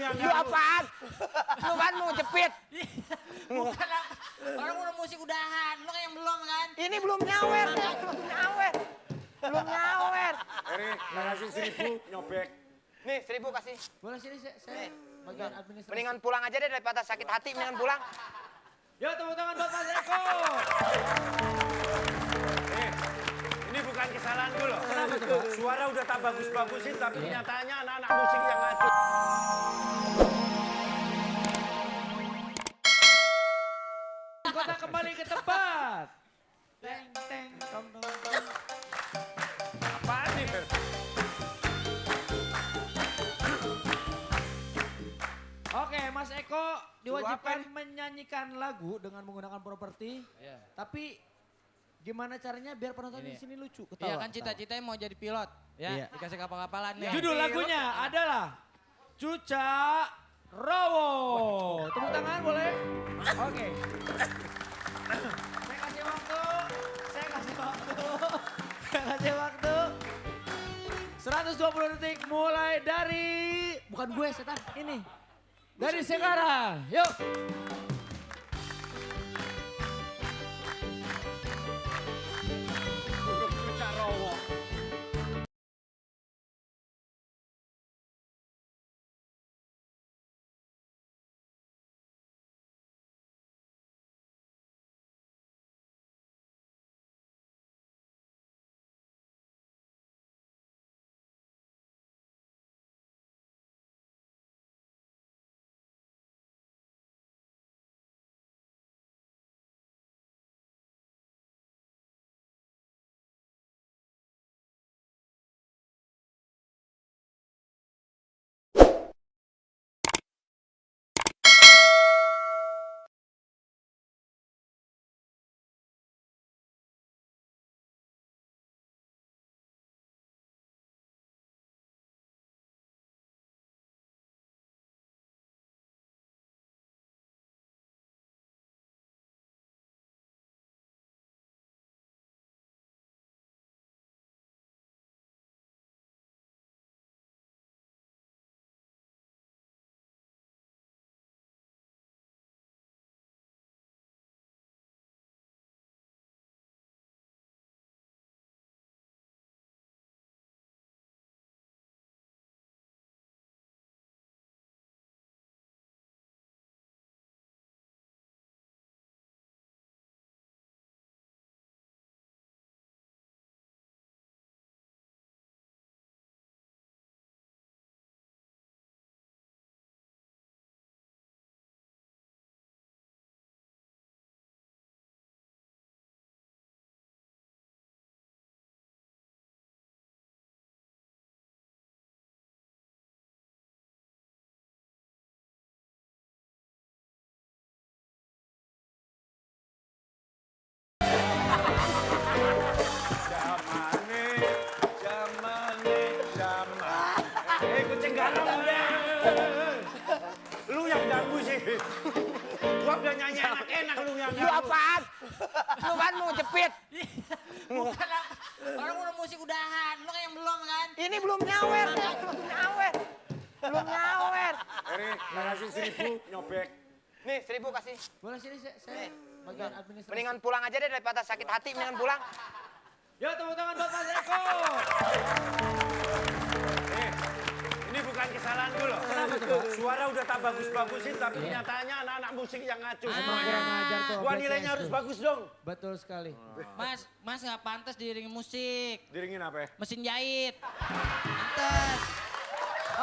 yang Lu apaan? Lu kan mau jepit. Bukan lah. Orang udah musik udahan, lu kan yang belum kan? Ini belum nyawer. Belum nyawer. Belum nyawer. Eri, kasih 1.000 nyobek. Nih 1.000 kasih. Boleh sini saya bagian administrasi. Mendingan pulang aja deh daripada sakit hati, mendingan pulang. Yo tepuk tangan buat Mas Eko. Ini bukan kesalahan gue loh. Kenapa tuh, Pak? Suara udah tak bagus-bagusin, tapi kenyataannya anak-anak musik yang ngaco. Kota kembali ke tempat. Teng teng tom tom tom. Apaan nih, Fer? Oke, Mas Eko diwajibkan menyanyikan lagu dengan menggunakan properti. Iya. Tapi gimana caranya biar penonton di sini lucu, ketawa. Iya kan cita-citanya mau jadi pilot. Ya, Iya. dikasih kapal-kapalan nih. Judul lagunya adalah Cuca Rowo. Tepuk tangan boleh? Oke. Saya kasih waktu. Saya kasih waktu. 120 detik mulai dari, bukan gue setan, ini. Dari sekarang, yuk. Buruk Cuca Rowo. Kucing garam udah. Lu yang ganggu sih. Gua udah nyanyi enak-enak lu yang Lu ganggu. apaan? Lu kan mau jepit. Bukan lah. Orang udah musik udahan, lu kan yang belum kan? Ini belum nyawer. Belum nyawer. Belum nyawer. Eri, kasih 1.000 nyobek. Nih 1.000 kasih. Boleh sini saya bagian administrasi. Mendingan pulang aja deh daripada sakit hati, mendingan pulang. Yo tepuk tangan buat Mas Eko. Ini bukan kesalahan gue loh. Kenapa tuh, Pak? Suara udah tak bagus-bagusin, tapi kenyataannya anak-anak musik yang ngaco semuanya. kurang ajar tuh, Gua black nilainya cash harus tuh. bagus dong. Betul sekali. Mas nggak pantas diiringi musik. Diringin apa ya? Mesin jahit. Pantas.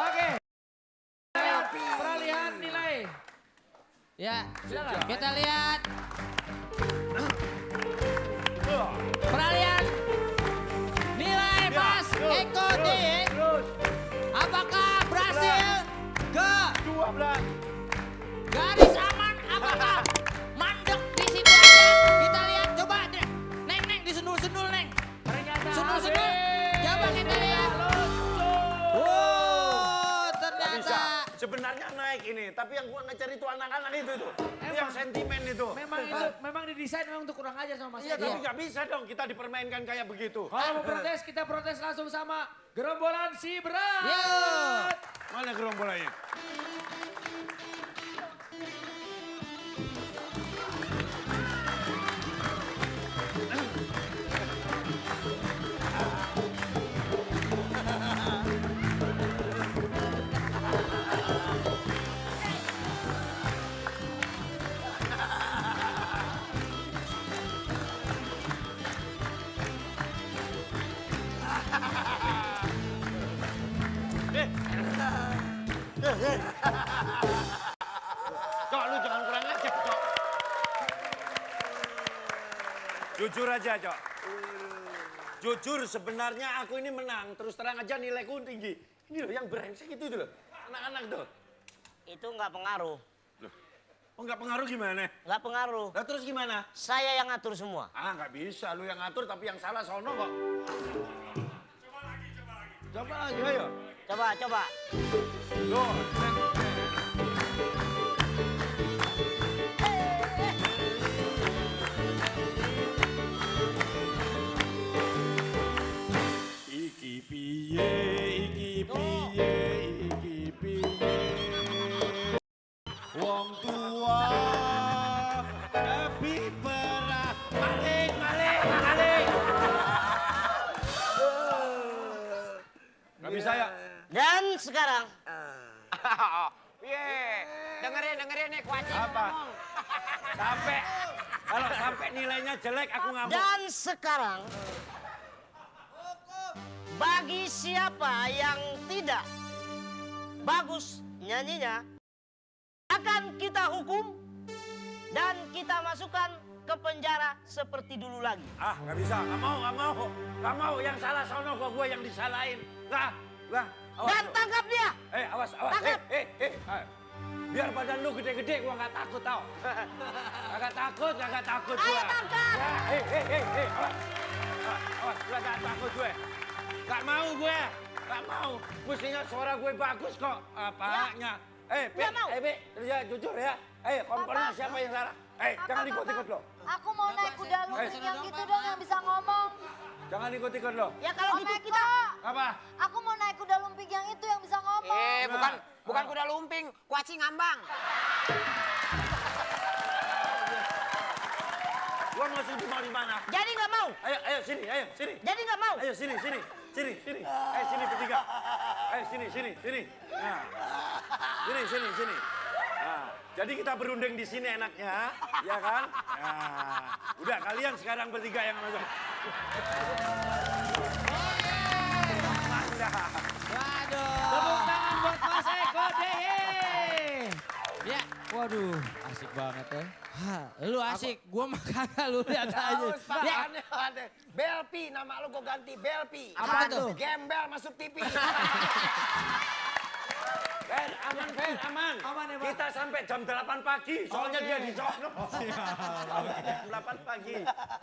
Oke. Peralihan nilai. Ya, Silakan. kita lihat. Peralihan nilai Mas Eko D. Apakah berhasil ke 12. garis aman? Apakah mandek di situ aja? Kita lihat, coba Neng disundul-sundul Neng. Ternyata Sundul-sundul. Coba kita lihat. Oh, Gak bisa. ternyata. Sebenarnya naik ini, tapi yang gua ngejar itu anak-anak itu. Itu yang sentimen itu. Memang didesain memang untuk kurang ajar sama Mas Iya, Eko. tapi nggak bisa dong kita dipermainkan kayak begitu. Kalau mau protes, kita protes langsung sama gerombolan si berat. Yuk. Mana gerombolannya? Cok, lu jangan kurang ajar, Cok. Jujur aja, Cok. Jujur, sebenarnya aku ini menang. Terus terang aja nilaiku tinggi. Ini loh yang brengsek itu loh. Anak-anak tuh. Itu nggak pengaruh. Oh, nggak pengaruh gimana? Nggak pengaruh. Lah terus gimana? Saya yang ngatur semua. Ah, nggak bisa. Lu yang ngatur tapi yang salah sono kok. Coba lagi, ayo. Coba, coba. Loh, iki piye, iki piye. Wong tua tapi perah. Maling, maling, maling. Nggak bisa ya? Dan sekarang Dengerin nih kuaci Apa? ngomong. Sampai kalau sampai nilainya jelek aku ngamuk. dan sekarang bagi siapa yang tidak bagus nyanyinya akan kita hukum dan kita masukkan ke penjara seperti dulu lagi. Ah, nggak bisa, nggak mau, nggak mau. Nggak mau, yang salah sono kok gue yang disalahin. Nggak. Awas Dan lu. tangkap dia. Awas. Tangkap. Biar badan lu gede-gede, gua nggak takut tau. Nggak takut Ayo gua. tangkap. Ya, awas, gua nggak takut gue. Nggak mau gue, nggak mau. Mestinya suara gue bagus kok. Apanya? Nggak mau. Be, kerja jujur ya. Kompornya siapa yang salah? Jangan ikut-ikut lo. Aku mau naik kuda lumping yang gitu dong yang bisa ngomong. Jangan ikut-ikut lo. Ya kalau Om gitu Eko, kita Apa? aku mau naik kuda lumping yang itu yang bisa ngomong. Bukan kuda lumping, kuaci ngambang. Gua mau sini mau di mana? jadi nggak mau. Ayo sini. Jadi nggak mau. Ayo sini. Sini bertiga. Sini. Nah. Sini. Nah, jadi kita berunding di sini enaknya, ya kan? Nah, udah kalian sekarang bertiga yang masuk. Waduh. Tepuk tangan buat Mas Eko deh. Ya, Waduh, asik banget ya. lu asik, gua mah kagak lu lihat aja. Ya, Belpi, nama lu gua ganti Belpi. Apa tuh? Gembel masuk TV. Aman. Aman ya, Pak? Kita sampai jam 8 pagi, soalnya dia di sono. Jam 8 pagi.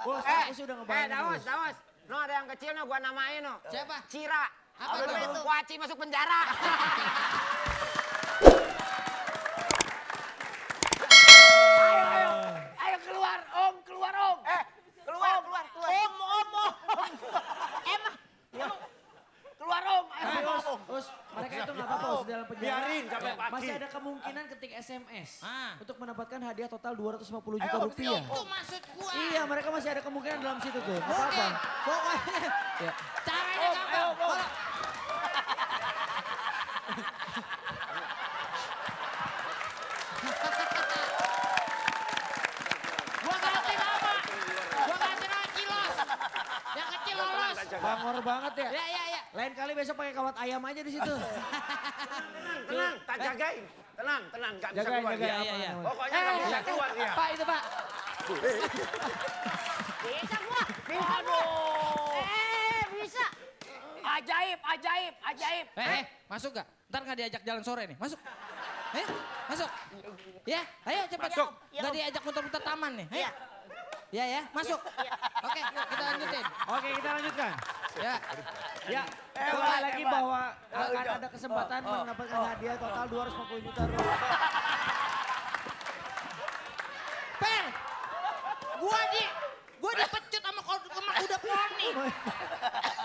Bos, aku sih udah ngebayangin. Dawas. No, ada yang kecil no, gua namain no. Siapa? Cira. Apa tuh? Kuaci masuk penjara. Ayo keluar om. Keluar. Emang Keluar om. Tapi Us, mereka itu nggak apa-apa Us, dalam penjara. Biarin sampai pagi. Masih ada kemungkinan ketik SMS Ah. untuk mendapatkan hadiah total 250 juta rupiah. Itu maksud gua. Iya, mereka masih ada kemungkinan dalam situ tuh. Nggak apa-apa. Pokoknya Ya. caranya gampang. Kalau gua ganti nama. Gua ganti nama Cilos. Yang kecil lolos. Bangor banget ya. Ya. Lain kali besok pakai kawat ayam aja di situ. Tenang, tak jagain. Tenang, nggak bisa Jagain, keluar dia. jagain. Iya. aman. Pokoknya nggak bisa keluar dia. Pak itu Pak. bisa gua. Bisa. Ajaib. Masuk gak? Ntar gak diajak jalan sore nih, masuk. Masuk. Ya, ayo cepat. Masuk. Gak diajak muter-muter taman nih. Ayo. Ya, masuk. Oke, yuk kita lanjutin. Oke, kita lanjutkan. Ya. Ya, coba lagi bahwa akan ada kesempatan mendapatkan hadiah total 250 juta rupiah. Per, gua dipecut sama kuda poni.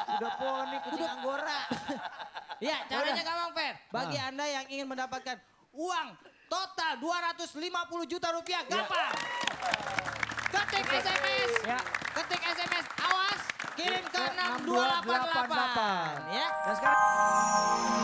Udah poni kucing anggora. Ya, caranya gampang, Fer. Bagi Anda yang ingin mendapatkan uang total 250 juta rupiah, gampang. Ketik SMS. Ya. Ketik SMS. Awas, kirim ke 6288. 6288. Ya. Dan sekarang